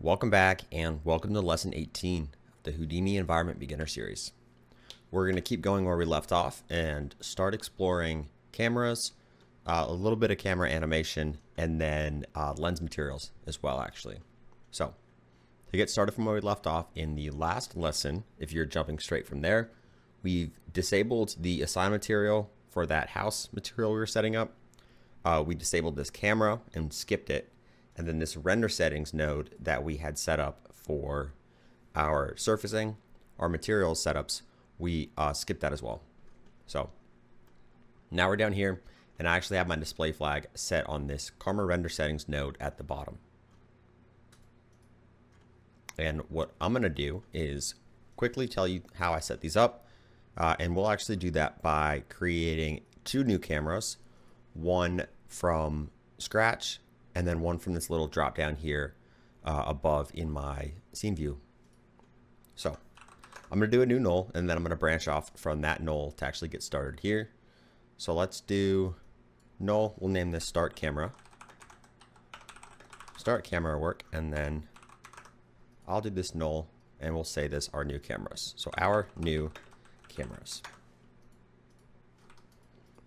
Welcome back and welcome to lesson 18 of the Houdini Environment Beginner Series. We're going to keep going where we left off and start exploring cameras, a little bit of camera animation, and then lens materials as well actually. So to get started from where we left off in the last lesson, if you're jumping straight from there, we've disabled the assign material for that house material we were setting up. We disabled this camera and skipped it. And then this render settings node that we had set up for our surfacing, our materials setups, we skipped that as well. So now we're down here and I actually have my display flag set on this camera render settings node at the bottom. And what I'm going to do is quickly tell you how I set these up. And we'll actually do that by creating two new cameras, one from scratch and then one from this little drop down here above in my scene view. So I'm going to do a new null and then I'm going to branch off from that null to actually get started here. So let's do null. We'll name this start camera work, and then I'll do this null and we'll say this our new cameras. So our new cameras.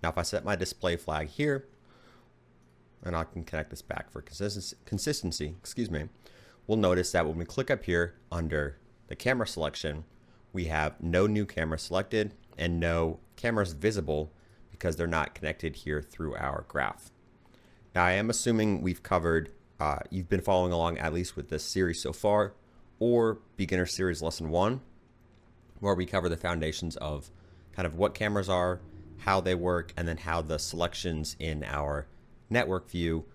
Now if I set my display flag here, and I can connect this back for consistency, we'll notice that when we click up here under the camera selection, we have no new camera selected and no cameras visible because they're not connected here through our graph. Now I am assuming we've covered, you've been following along at least with this series so far, or beginner series lesson 1, where we cover the foundations of kind of what cameras are, how they work, and then how the selections in our network view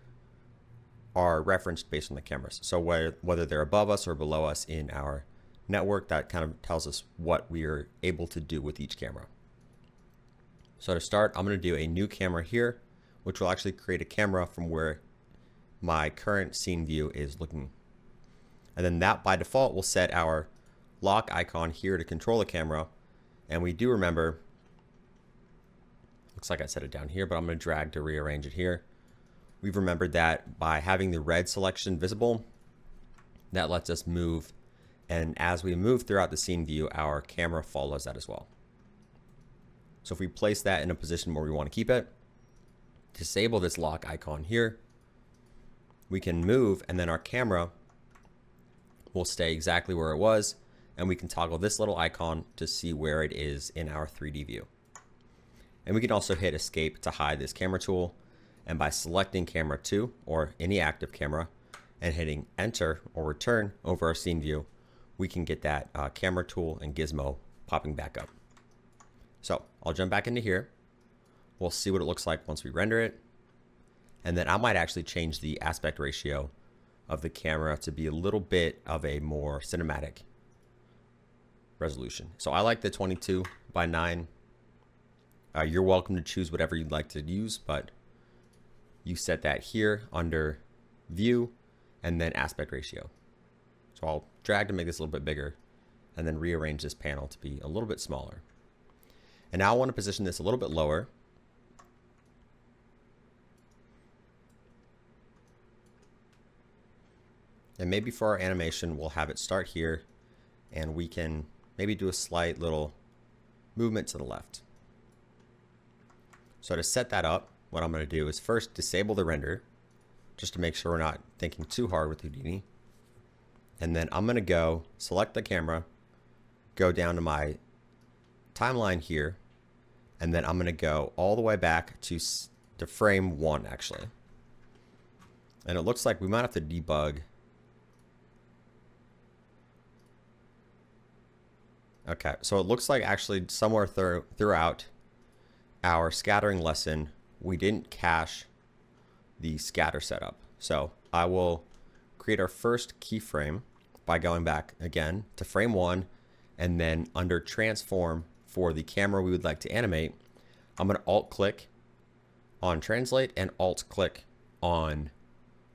are referenced based on the cameras. So whether they're above us or below us in our network, that kind of tells us what we are able to do with each camera. So to start, I'm going to do a new camera here, which will actually create a camera from where my current scene view is looking. And then that by default will set our lock icon here to control the camera. And we do remember, looks like I set it down here, but I'm going to drag to rearrange it here. We've remembered that by having the red selection visible, that lets us move. And as we move throughout the scene view, our camera follows that as well. So if we place that in a position where we want to keep it, disable this lock icon here, we can move and then our camera will stay exactly where it was. And we can toggle this little icon to see where it is in our 3D view. And we can also hit escape to hide this camera tool. And by selecting camera 2 or any active camera and hitting enter or return over our scene view, we can get that camera tool and gizmo popping back up. So I'll jump back into here. We'll see what it looks like once we render it. And then I might actually change the aspect ratio of the camera to be a little bit of a more cinematic resolution. So I like the 22:9. You're welcome to choose whatever you'd like to use, but you set that here under view and then aspect ratio. So I'll drag to make this a little bit bigger and then rearrange this panel to be a little bit smaller. And now I want to position this a little bit lower. And maybe for our animation, we'll have it start here and we can maybe do a slight little movement to the left. So to set that up, what I'm going to do is first disable the render just to make sure we're not thinking too hard with Houdini. And then I'm going to go select the camera, go down to my timeline here, and then I'm going to go all the way back to frame 1 actually. And it looks like we might have to debug. Okay, so it looks like actually somewhere throughout our scattering lesson, we didn't cache the scatter setup. So I will create our first keyframe by going back again to frame 1, and then under transform for the camera we would like to animate, I'm going to alt click on translate and alt click on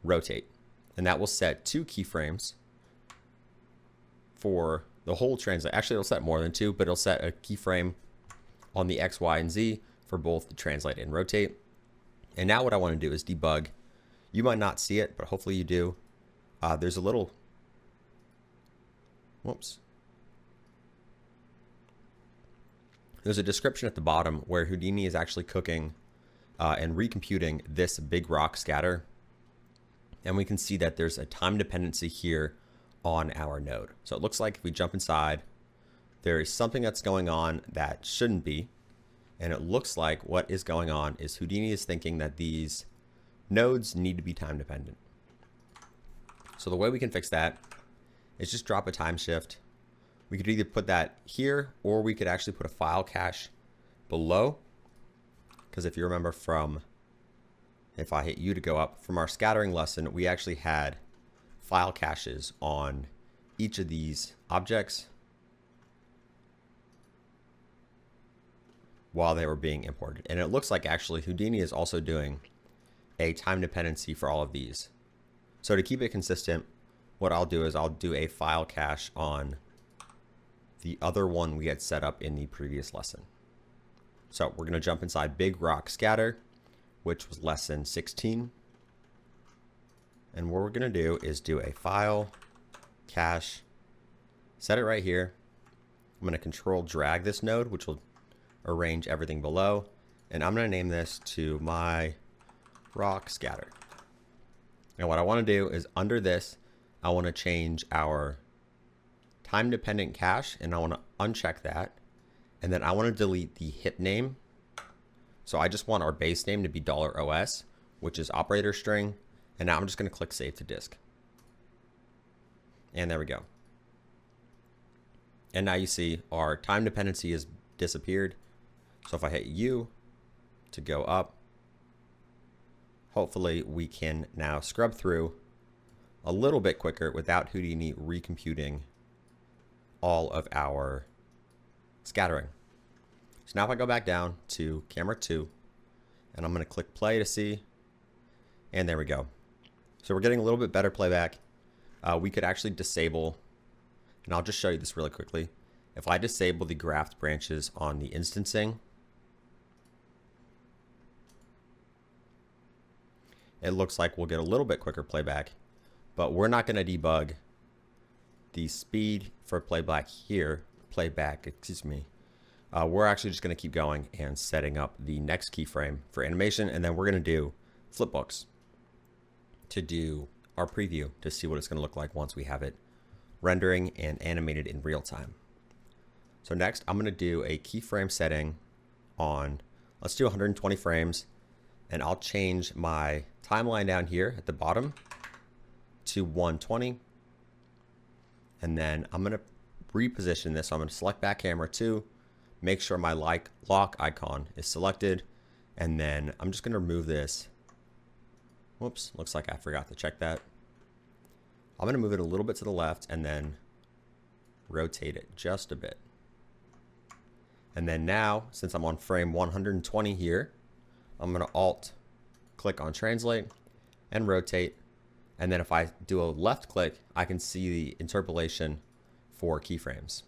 rotate. And that will set 2 keyframes for the whole translate. Actually, it'll set more than 2, but it'll set a keyframe on the X, Y, and Z for both the translate and rotate. And now what I want to do is debug. You might not see it, but hopefully you do. There's a little Whoops. There's a description at the bottom where Houdini is actually cooking and recomputing this big rock scatter. And we can see that there's a time dependency here on our node. So it looks like if we jump inside, there is something that's going on that shouldn't be. And it looks like what is going on is Houdini is thinking that these nodes need to be time dependent. So the way we can fix that is just drop a time shift. We could either put that here, or we could actually put a file cache below. Because if you remember from, if I hit U to go up, from our scattering lesson, we actually had file caches on each of these objects while they were being imported. And it looks like actually Houdini is also doing a time dependency for all of these. So to keep it consistent, what I'll do is I'll do a file cache on the other one we had set up in the previous lesson. So we're going to jump inside Big Rock Scatter, which was lesson 16. And what we're going to do is do a file cache, set it right here. I'm going to control drag this node, which will arrange everything below. And I'm going to name this to my rock scatter. And what I want to do is under this, I want to change our time dependent cache, and I want to uncheck that. And then I want to delete the hip name. So I just want our base name to be $OS, which is operator string. And now I'm just going to click save to disk. And there we go. And now you see our time dependency has disappeared. So if I hit U to go up, hopefully we can now scrub through a little bit quicker without Houdini recomputing all of our scattering. So now if I go back down to camera 2, and I'm going to click play to see, and there we go. So we're getting a little bit better playback. We could actually disable, and I'll just show you this really quickly. If I disable the graphed branches on the instancing, it looks like we'll get a little bit quicker playback, but we're not going to debug the speed for playback here. We're actually just going to keep going and setting up the next keyframe for animation, and then we're going to do flipbooks to do our preview to see what it's going to look like once we have it rendering and animated in real time. So next, I'm going to do a keyframe setting on, let's do 120 frames, and I'll change my timeline down here at the bottom to 120. And then I'm going to reposition this. So I'm going to select back camera 2, make sure my lock icon is selected, and then I'm just going to remove this. Whoops, looks like I forgot to check that. I'm going to move it a little bit to the left and then rotate it just a bit. And then now, since I'm on frame 120 here, I'm going to Alt click on translate and rotate. And then if I do a left click, I can see the interpolation for keyframes.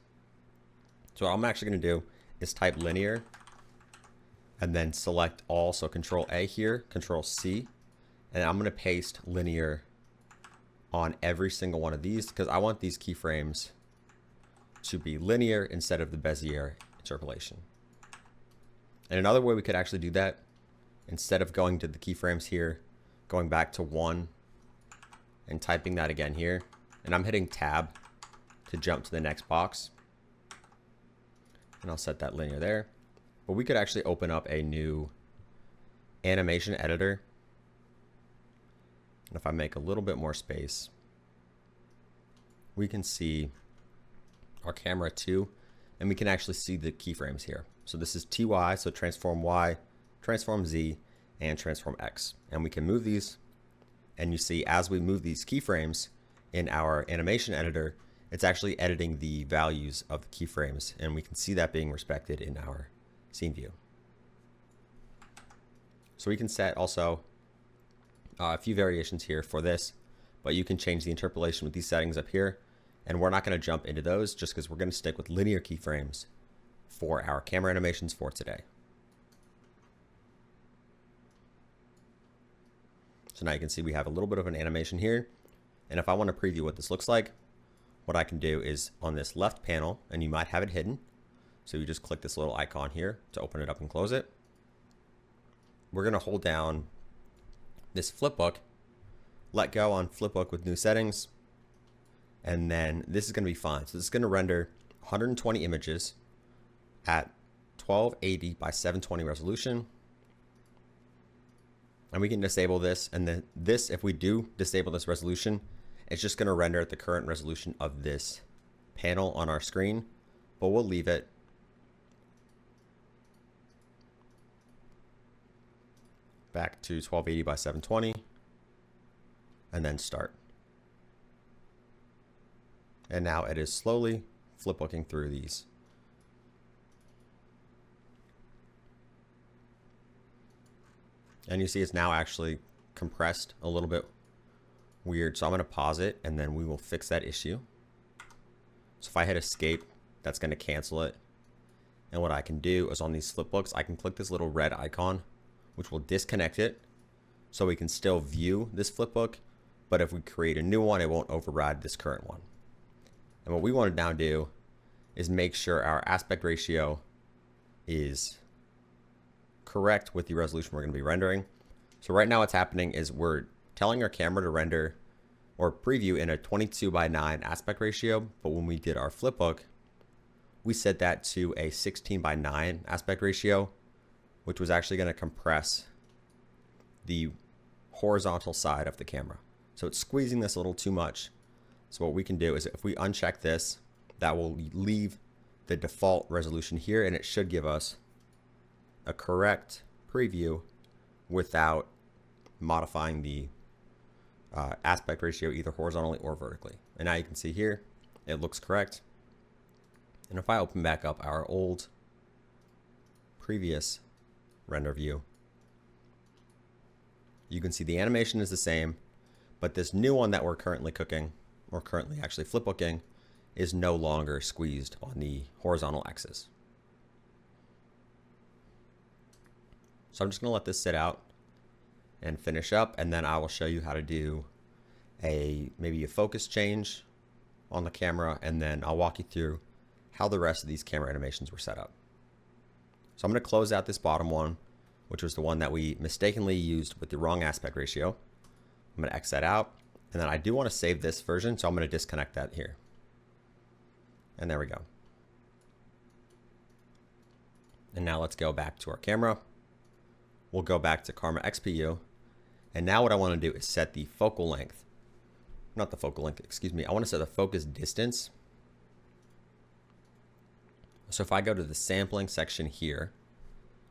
So what I'm actually going to do is type linear and then select all. So Control A here, Control C, and I'm going to paste linear on every single one of these because I want these keyframes to be linear instead of the Bezier interpolation. And another way we could actually do that, instead of going to the keyframes here, going back to 1 and typing that again here, and I'm hitting tab to jump to the next box, and I'll set that linear there. But we could actually open up a new animation editor, and if I make a little bit more space, we can see our camera 2, and we can actually see the keyframes here. So this is TY, so transform Y, transform Z, and transform X. And we can move these, and you see as we move these keyframes in our animation editor, it's actually editing the values of the keyframes, and we can see that being respected in our scene view. So we can set also a few variations here for this, but you can change the interpolation with these settings up here, and we're not going to jump into those just because we're going to stick with linear keyframes for our camera animations for today. So now you can see we have a little bit of an animation here, and if I want to preview what this looks like, what I can do is on this left panel, and you might have it hidden, so you just click this little icon here to open it up and close it. We're going to hold down this flipbook, let go on flipbook with new settings, and then this is going to be fine. So this is going to render 120 images at 1280 by 720 resolution. And we can disable this, and then this, if we do disable this resolution, it's just going to render at the current resolution of this panel on our screen, but we'll leave it. Back to 1280 by 720, and then start. And now it is slowly flipbooking through these. And you see it's now actually compressed a little bit weird. So I'm going to pause it, and then we will fix that issue. So if I hit escape, that's going to cancel it. And what I can do is on these flipbooks, I can click this little red icon, which will disconnect it. So we can still view this flipbook, but if we create a new one, it won't override this current one. And what we want to now do is make sure our aspect ratio is correct with the resolution we're going to be rendering. So right now what's happening is we're telling our camera to render or preview in a 22:9 aspect ratio, but when we did our flipbook, we set that to a 16:9 aspect ratio, which was actually going to compress the horizontal side of the camera. So it's squeezing this a little too much. So what we can do is if we uncheck this, that will leave the default resolution here, and it should give us a correct preview without modifying the aspect ratio either horizontally or vertically. And now you can see here, it looks correct. And if I open back up our old previous render view, you can see the animation is the same, but this new one that we're currently cooking, or currently actually flipbooking, is no longer squeezed on the horizontal axis. So I'm just going to let this sit out and finish up, and then I will show you how to do maybe a focus change on the camera, and then I'll walk you through how the rest of these camera animations were set up. So I'm going to close out this bottom one, which was the one that we mistakenly used with the wrong aspect ratio. I'm going to X that out, and then I do want to save this version, so I'm going to disconnect that here. And there we go. And now let's go back to our camera. We'll go back to Karma XPU, and now what I want to do is set the focal length. Not the focal length, excuse me. I want to set the focus distance. So if I go to the sampling section here,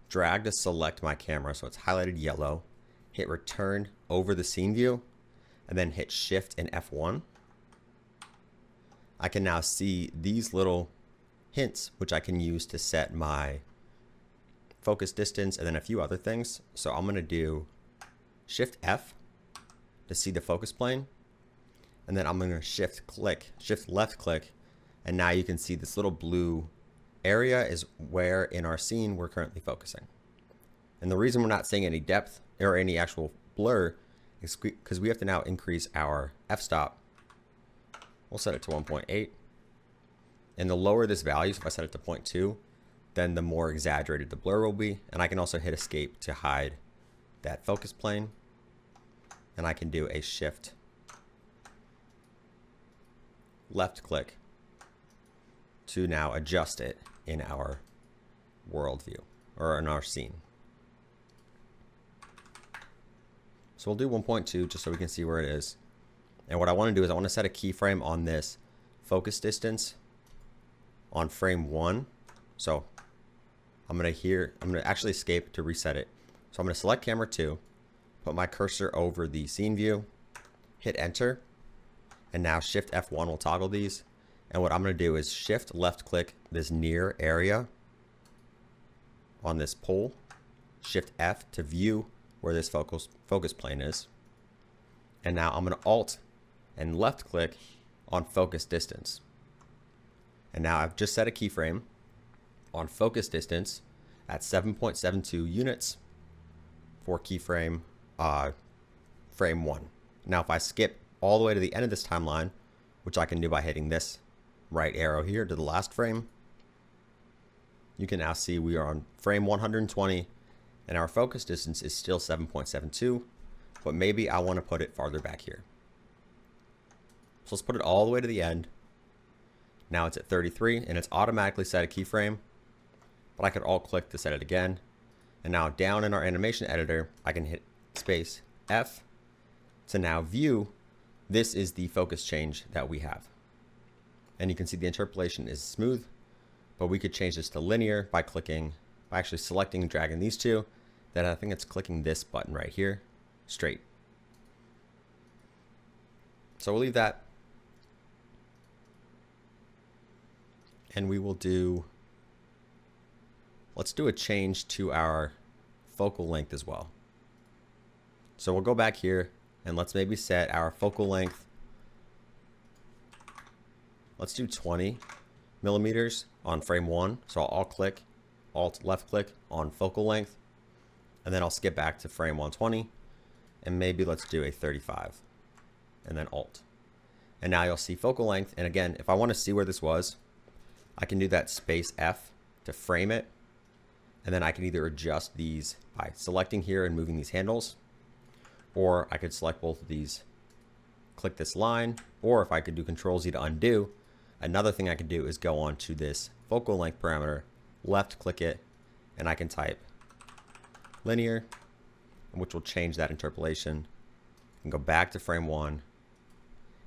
drag to select my camera so it's highlighted yellow, hit return over the scene view, and then hit shift and F1. I can now see these little hints, which I can use to set my focus distance and then a few other things. So I'm going to do shift F to see the focus plane, and then I'm going to shift left click, and now you can see this little blue area is where in our scene we're currently focusing. And the reason we're not seeing any depth or any actual blur is because we have to now increase our f-stop. We'll set it to 1.8, and the lower this value, so if I set it to 0.2, then the more exaggerated the blur will be. And I can also hit escape to hide that focus plane, and I can do a shift left click to now adjust it in our world view or in our scene. So we'll do 1.2 just so we can see where it is. And what I want to do is I want to set a keyframe on this focus distance on frame 1. So I'm going to actually escape to reset it. So I'm going to select camera 2, put my cursor over the scene view, hit enter, and now shift F1 will toggle these. And what I'm going to do is shift left click this near area on this pole, shift F to view where this focus plane is. And now I'm going to alt and left click on focus distance. And now I've just set a keyframe on focus distance at 7.72 units for keyframe frame 1. Now if I skip all the way to the end of this timeline, which I can do by hitting this right arrow here to the last frame. You can now see we are on frame 120 and our focus distance is still 7.72, but maybe I want to put it farther back here. So let's put it all the way to the end. Now it's at 33 and it's automatically set a keyframe, but I could alt click to set it again. And now down in our animation editor, I can hit space F to now view. This is the focus change that we have. And you can see the interpolation is smooth, but we could change this to linear by actually selecting and dragging these two. Then I think it's clicking this button right here, straight. So we'll leave that. And we will let's do a change to our focal length as well. So we'll go back here and let's maybe set our focal length. Let's do 20 millimeters on frame 1. So I'll click, alt left click on focal length, and then I'll skip back to frame 120 and maybe let's do a 35 and then alt. And now you'll see focal length. And again, if I want to see where this was, I can do that space F to frame it. And then I can either adjust these by selecting here and moving these handles, or I could select both of these, click this line, or if I could do Control Z to undo, another thing I could do is go on to this focal length parameter, left click it, and I can type linear, which will change that interpolation, and go back to frame 1,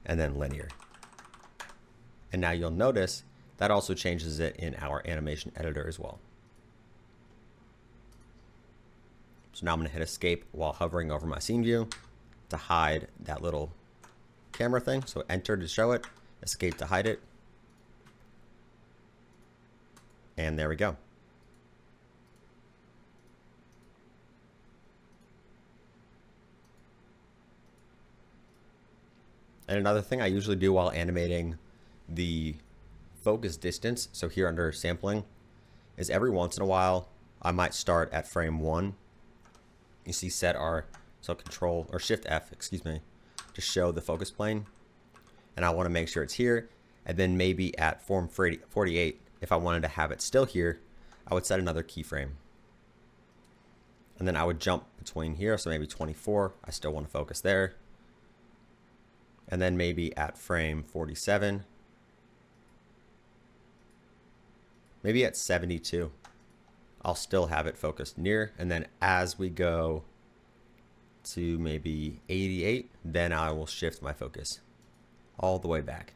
and then linear. And now you'll notice that also changes it in our animation editor as well. So now I'm going to hit escape while hovering over my scene view to hide that little camera thing. So enter to show it, escape to hide it. And there we go. And another thing I usually do while animating the focus distance, so here under sampling, is every once in a while I might start at frame 1. You see set R, so Control or Shift F, excuse me, to show the focus plane. And I want to make sure it's here. And then maybe at form 48, if I wanted to have it still here, I would set another keyframe. And then I would jump between here, so maybe 24, I still want to focus there. And then maybe at frame 47, maybe at 72. I'll still have it focused near, and then as we go to maybe 88, then I will shift my focus all the way back.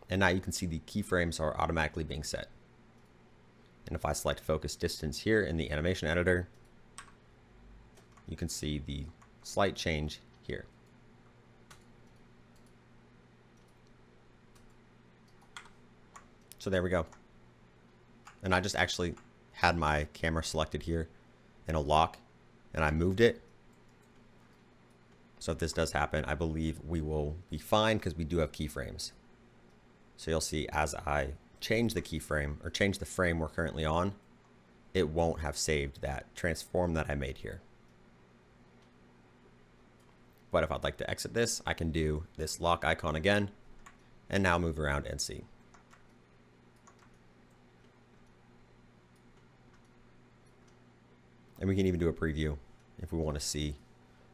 And now you can see the keyframes are automatically being set. And if I select focus distance here in the animation editor, you can see the slight change here. So there we go. And I just actually had my camera selected here in a lock and I moved it. So if this does happen, I believe we will be fine because we do have keyframes. So you'll see as I change the keyframe or change the frame we're currently on, it won't have saved that transform that I made here. But if I'd like to exit this, I can do this lock icon again and now move around and see. And we can even do a preview if we want to see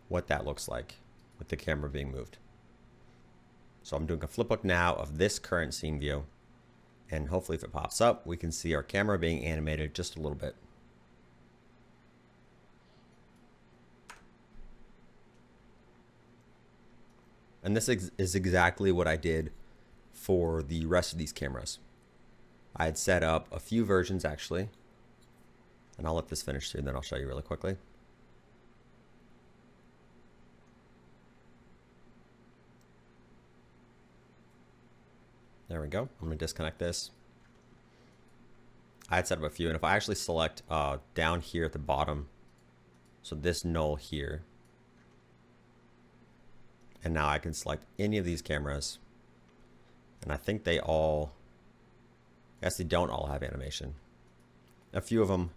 what that looks like with the camera being moved. So I'm doing a flipbook now of this current scene view. And hopefully if it pops up, we can see our camera being animated just a little bit. And this is exactly what I did for the rest of these cameras. I had set up a few versions actually. And I'll let this finish soon, then I'll show you really quickly. There we go. I'm going to disconnect this. I had set up a few, and if I actually select down here at the bottom, so this null here, and now I can select any of these cameras, and I think they all, I guess they don't all have animation. A few of them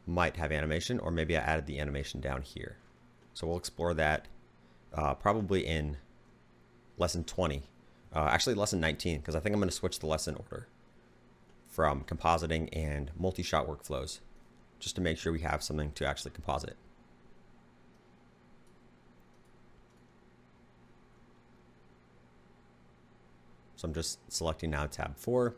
might have animation, or maybe I added the animation down here. So we'll explore that probably in lesson 20. Actually lesson 19, because I think I'm going to switch the lesson order from compositing and multi-shot workflows, just to make sure we have something to actually composite. So I'm just selecting now tab 4.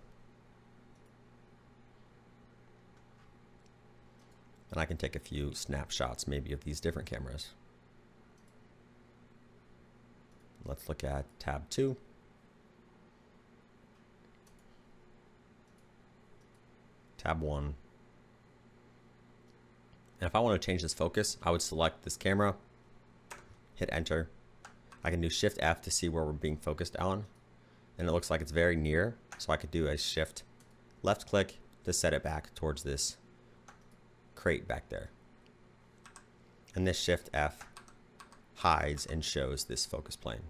And I can take a few snapshots maybe of these different cameras. Let's look at tab 2. Tab 1. And if I want to change this focus, I would select this camera, hit enter. I can do Shift F to see where we're being focused on. And it looks like it's very near. So I could do a Shift left click to set it back towards this crate back there. And this Shift F hides and shows this focus plane.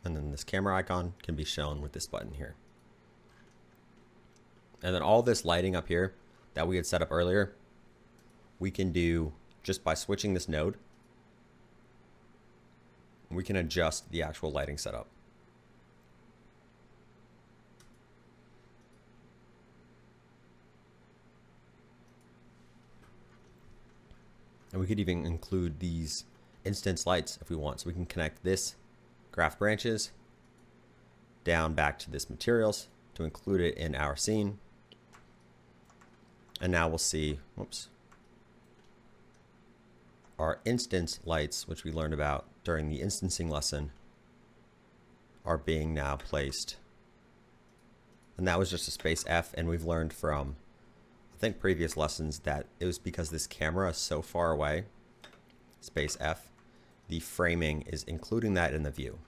And then this camera icon can be shown with this button here. And then all this lighting up here that we had set up earlier, we can do just by switching this node. We can adjust the actual lighting setup. And we could even include these instance lights if we want. So we can connect this graph branches down back to this materials to include it in our scene. And now we'll see, whoops, our instance lights, which we learned about during the instancing lesson, are being now placed. And that was just a space F, and we've learned from, I think, previous lessons that it was because this camera is so far away, space F, the framing is including that in the view.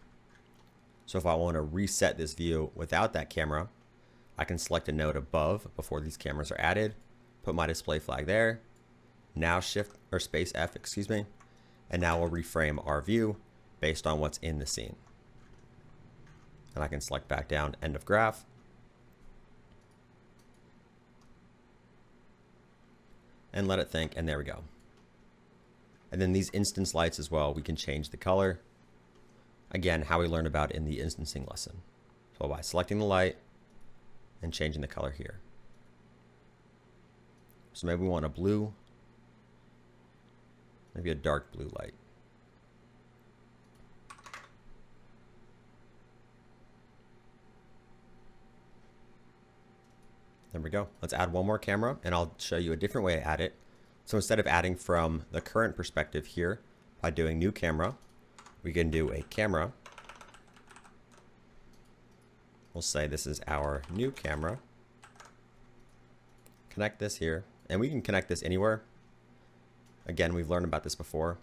So if I want to reset this view without that camera, I can select a node above before these cameras are added, put my display flag there, now Shift or space F, excuse me, and now we'll reframe our view based on what's in the scene. And I can select back down end of graph. And let it think, and there we go. And then these instance lights as well, we can change the color. Again, how we learned about in the instancing lesson. So by selecting the light and changing the color here. So maybe we want a blue, maybe a dark blue light. There we go. Let's add one more camera and I'll show you a different way to add it. So instead of adding from the current perspective here by doing new camera, we can do a camera. We'll say this is our new camera. Connect this here, and we can connect this anywhere. Again, we've learned about this before.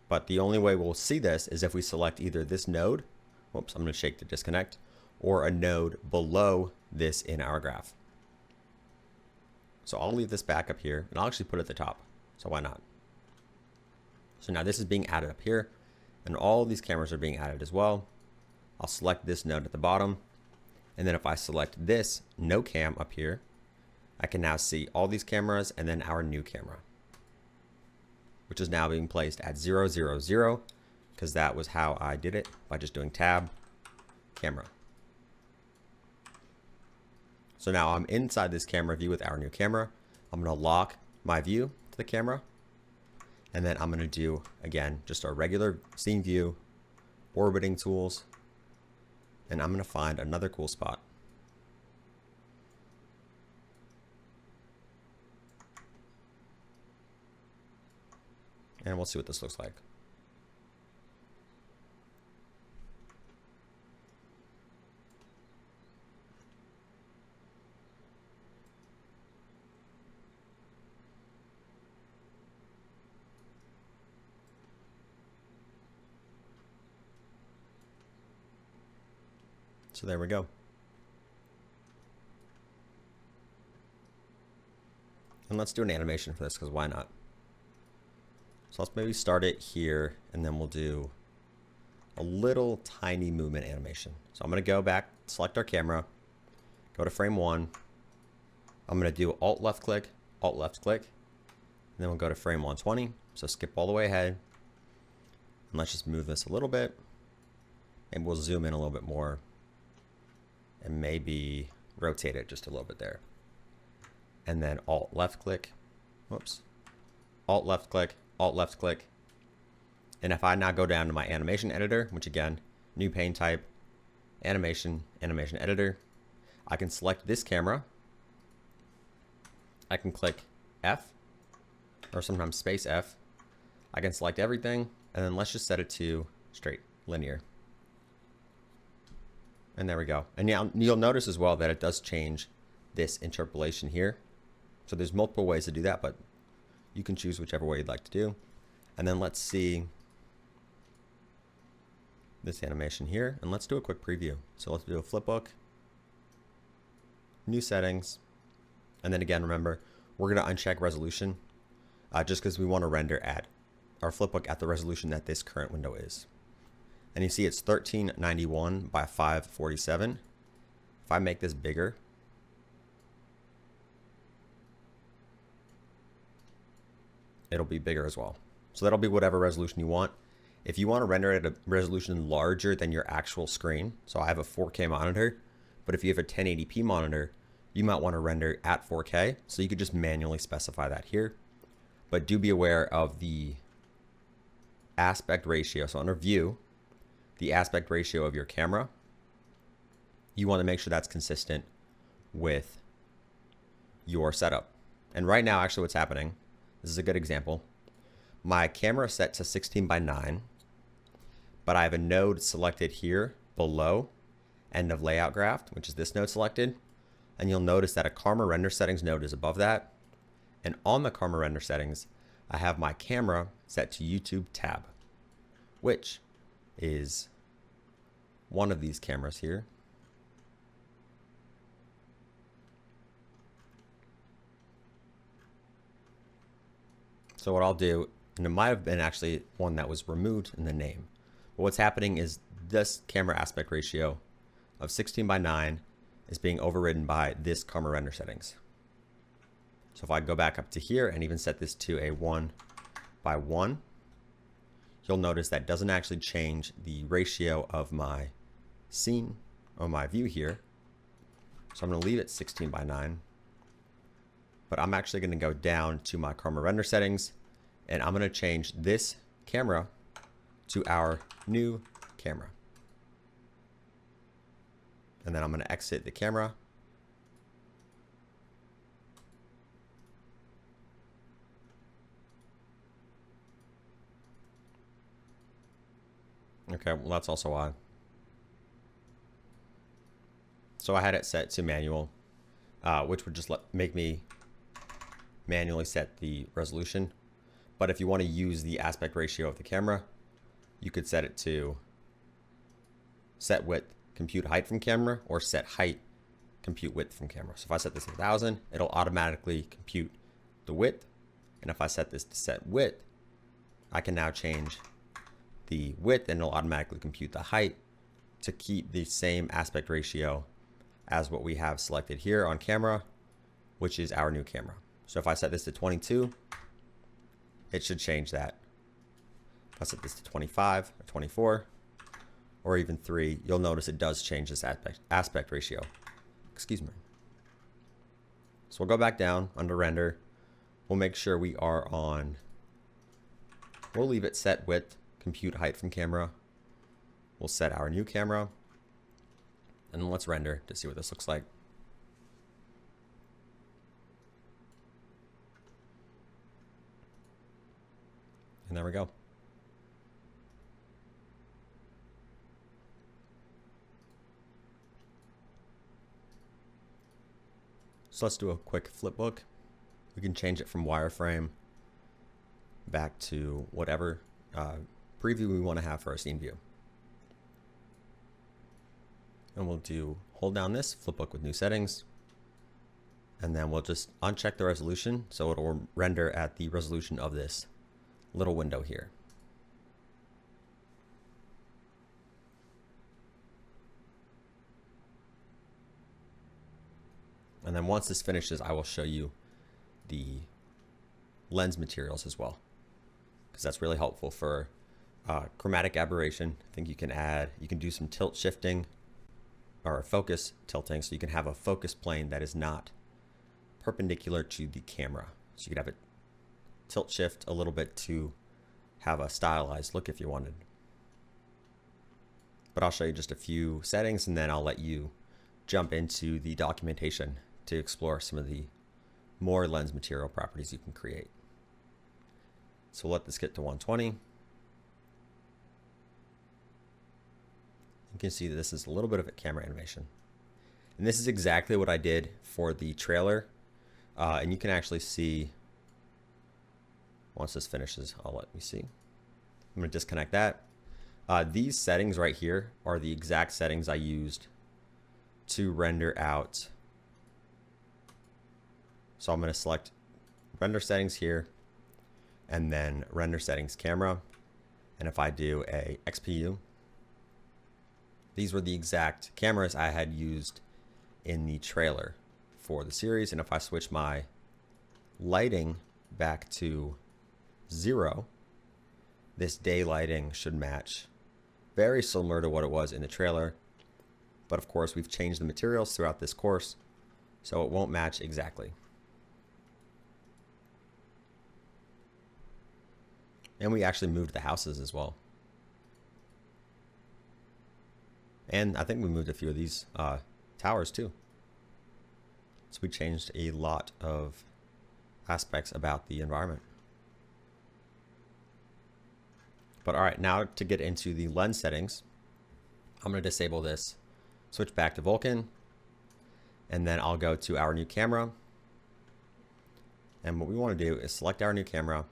But the only way we'll see this is if we select either this node, whoops, I'm going to shake to disconnect, or a node below this in our graph. So I'll leave this back up here, and I'll actually put it at the top. So why not? So now this is being added up here, and all of these cameras are being added as well. I'll select this node at the bottom, and then if I select this no cam up here, I can now see all these cameras and then our new camera, which is now being placed at 0, 0, 0, because that was how I did it by just doing tab, camera. So now I'm inside this camera view with our new camera. I'm going to lock my view to the camera. And then I'm going to do, again, just our regular scene view, orbiting tools. And I'm going to find another cool spot. And we'll see what this looks like. So there we go. And let's do an animation for this, because why not? So let's maybe start it here, and then we'll do a little tiny movement animation. So I'm going to go back, select our camera, go to frame 1. I'm going to do Alt left click Alt left click, and then we'll go to frame 120. So skip all the way ahead. And let's just move this a little bit. And we'll zoom in a little bit more. And maybe rotate it just a little bit there. And then Alt left click. Whoops. Alt left click, Alt left click. And if I now go down to my animation editor, which again, new pane type, animation, animation editor, I can select this camera. I can click F, or sometimes space F. I can select everything, and then let's just set it to straight, linear. And there we go. And now you'll notice as well that it does change this interpolation here. So there's multiple ways to do that, but you can choose whichever way you'd like to do. And then let's see this animation here, and let's do a quick preview. So let's do a flipbook, new settings, and then again, remember, we're going to uncheck resolution just because we want to render at our flipbook at the resolution that this current window is. And you see it's 1391 by 547. If I make this bigger, it'll be bigger as well. So that'll be whatever resolution you want. If you want to render it at a resolution larger than your actual screen, so I have a 4K monitor, but if you have a 1080p monitor, you might want to render at 4K. So you could just manually specify that here. But do be aware of the aspect ratio. So under view, the aspect ratio of your camera, you want to make sure that's consistent with your setup. And right now, actually what's happening, this is a good example. My camera is set to 16:9, but I have a node selected here below end of layout graph, which is this node selected. And you'll notice that a Karma render settings node is above that. And on the Karma render settings, I have my camera set to YouTube tab, which is one of these cameras here. So what I'll do, and it might have been actually one that was removed in the name, but what's happening is this camera aspect ratio of 16:9 is being overridden by this Karma render settings. So if I go back up to here and even set this to a 1:1, you'll notice that doesn't actually change the ratio of my scene or my view here. So I'm going to leave it 16:9, but I'm actually going to go down to my Karma render settings, and I'm going to change this camera to our new camera. And then I'm going to exit the camera. Okay, well that's also why. So I had it set to manual, which would just make me manually set the resolution. But if you want to use the aspect ratio of the camera, you could set it to set width, compute height from camera, or set height, compute width from camera. So if I set this to 1000, it'll automatically compute the width. And if I set this to set width, I can now change the width and it'll automatically compute the height to keep the same aspect ratio as what we have selected here on camera, which is our new camera. So if I set this to 22, it should change that. If I set this to 25 or 24 or even 3, you'll notice it does change this aspect ratio. Excuse me. So we'll go back down under render. We'll make sure we are on, we'll leave it set width, compute height from camera. We'll set our new camera. And then let's render to see what this looks like. And there we go. So let's do a quick flipbook. We can change it from wireframe back to whatever preview we want to have for our scene view. And we'll do hold down this flipbook with new settings. And then we'll just uncheck the resolution so it'll render at the resolution of this little window here. And then once this finishes, I will show you the lens materials as well, because that's really helpful for chromatic aberration. I think you can do some tilt shifting or focus tilting, so you can have a focus plane that is not perpendicular to the camera. So you could have it tilt shift a little bit to have a stylized look if you wanted. But I'll show you just a few settings, and then I'll let you jump into the documentation to explore some of the more lens material properties you can create. So we'll let this get to 120. You can see that this is a little bit of a camera animation. And this is exactly what I did for the trailer. And you can actually see, once this finishes, I'll let me see. I'm going to disconnect that. These settings right here are the exact settings I used to render out. So I'm going to select render settings here, and then render settings camera. And if I do a XPU, these were the exact cameras I had used in the trailer for the series. And if I switch my lighting back to 0, this day lighting should match very similar to what it was in the trailer. But of course, we've changed the materials throughout this course, so it won't match exactly. And we actually moved the houses as well. And I think we moved a few of these towers too. So we changed a lot of aspects about the environment. But all right, now to get into the lens settings, I'm going to disable this, switch back to Vulkan, and then I'll go to our new camera. And what we want to do is select our new camera,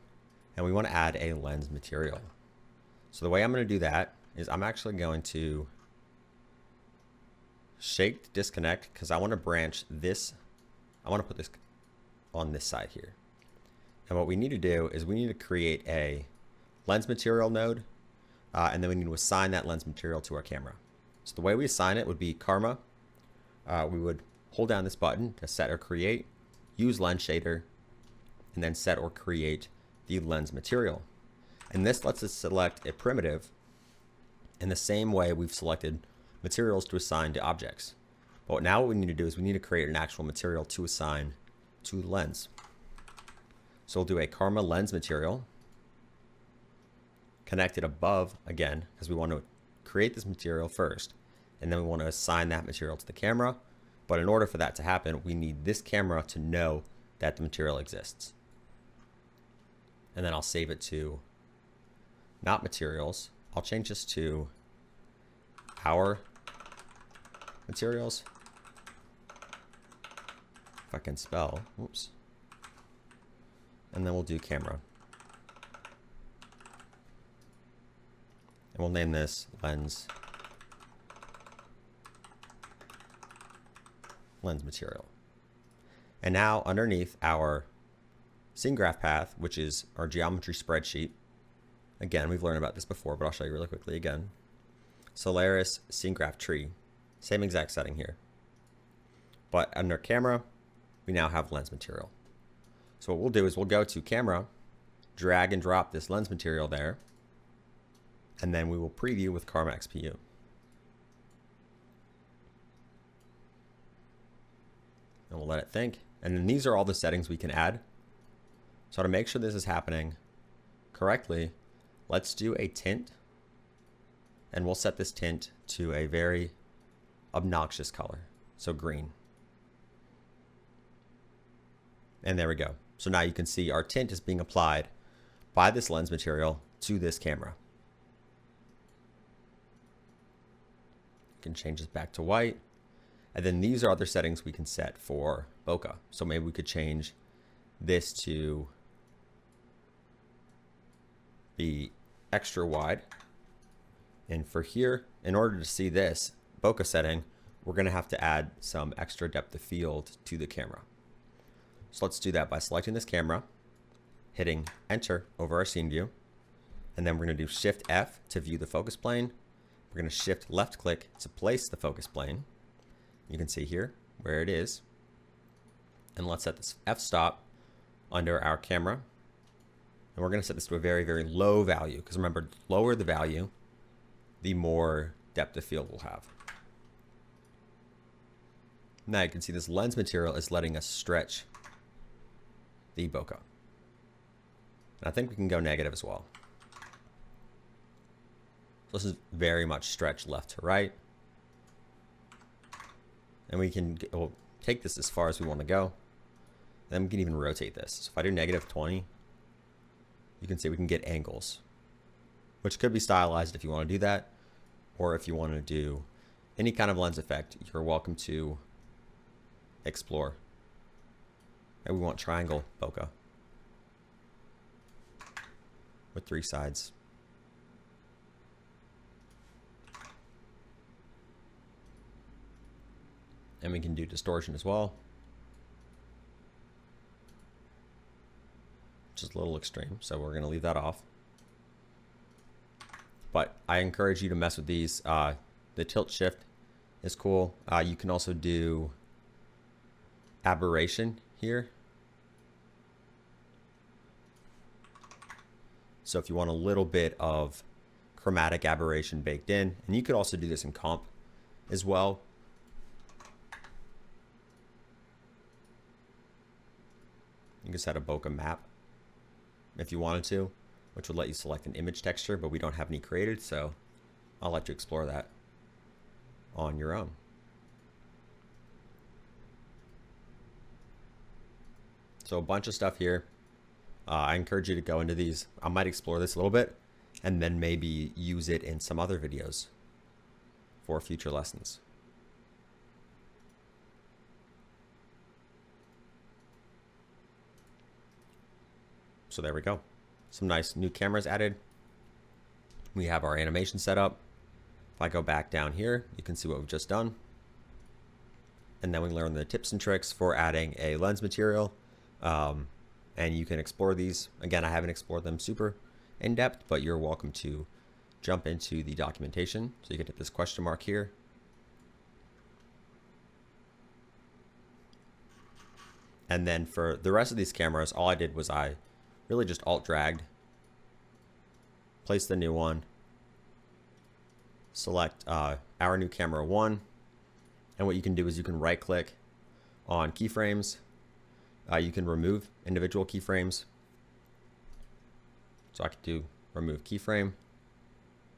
and we want to add a lens material. So the way I'm going to do that is I'm actually going to shake disconnect, because I want to branch this. I want to put this on this side here. And what we need to do is we need to create a lens material node, and then we need to assign that lens material to our camera. So the way we assign it would be karma. We would hold down this button to set or create, use lens shader, and then set or create the lens material. And this lets us select a primitive in the same way we've selected materials to assign to objects. But now what we need to do is we need to create an actual material to assign to the lens. So we'll do a karma lens material, connect it above again, because we want to create this material first, and then we want to assign that material to the camera. But in order for that to happen, we need this camera to know that the material exists. And then I'll save it to not materials. I'll change this to our materials. If I can spell, whoops. And then we'll do camera. And we'll name this lens material. And now underneath our scene graph path, which is our geometry spreadsheet, again, we've learned about this before, but I'll show you really quickly again. Solaris scene graph tree, same exact setting here. But under camera, we now have lens material. So what we'll do is we'll go to camera, drag and drop this lens material there, and then we will preview with Karma XPU. And we'll let it think. And then these are all the settings we can add. So to make sure this is happening correctly, let's do a tint. And we'll set this tint to a very obnoxious color, so green. And there we go. So now you can see our tint is being applied by this lens material to this camera. You can change this back to white. And then these are other settings we can set for bokeh. So maybe we could change this to be extra wide. And for here, in order to see this bokeh setting, we're going to have to add some extra depth of field to the camera. So let's do that by selecting this camera, hitting enter over our scene view, and then we're going to do Shift F to view the focus plane. We're going to Shift left click to place the focus plane. You can see here where it is. And let's set this f-stop under our camera, and we're going to set this to a very, very low value, because remember, the lower the value, the more depth of field we'll have. Now you can see this lens material is letting us stretch the bokeh. And I think we can go negative as well. So this is very much stretched left to right. And we can we'll take this as far as we want to go. Then we can even rotate this. So if I do negative 20, you can see we can get angles, which could be stylized if you want to do that. Or if you want to do any kind of lens effect, you're welcome to explore. And we want triangle bokeh with 3 sides. And we can do distortion as well, which is a little extreme, so we're going to leave that off. But I encourage you to mess with these. The tilt shift is cool. You can also do aberration here. So if you want a little bit of chromatic aberration baked in, and you could also do this in comp as well. You can set a bokeh map if you wanted to, which would let you select an image texture, but we don't have any created, so I'll let you explore that on your own. So a bunch of stuff here. I encourage you to go into these. I might explore this a little bit and then maybe use it in some other videos for future lessons. So there we go. Some nice new cameras added. We have our animation set up. If I go back down here, you can see what we've just done. And then we learn the tips and tricks for adding a lens material. And you can explore these. Again, I haven't explored them super in depth, but you're welcome to jump into the documentation. So you can hit this question mark here. And then for the rest of these cameras, all I did was I really just alt dragged, place the new one, select our new camera 1, and what you can do is you can right click on keyframes. You can remove individual keyframes. So I could do remove keyframe,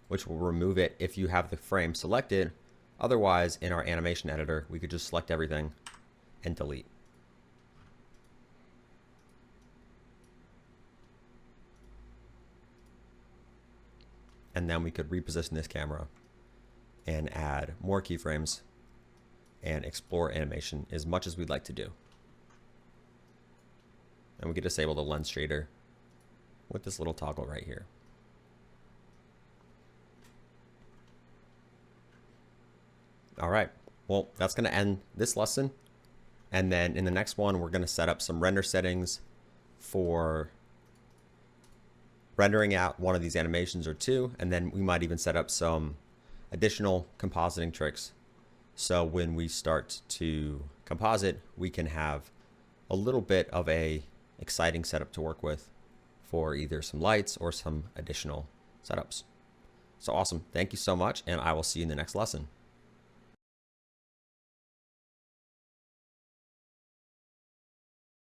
which will remove it if you have the frame selected. Otherwise, in our animation editor, we could just select everything and delete. And then we could reposition this camera and add more keyframes and explore animation as much as we'd like to do. And we could disable the lens shader with this little toggle right here. All right, well, that's going to end this lesson. And then in the next one, we're going to set up some render settings for rendering out one of these animations or two, and then we might even set up some additional compositing tricks. So when we start to composite, we can have a little bit of a exciting setup to work with for either some lights or some additional setups. So awesome. Thank you so much, and I will see you in the next lesson.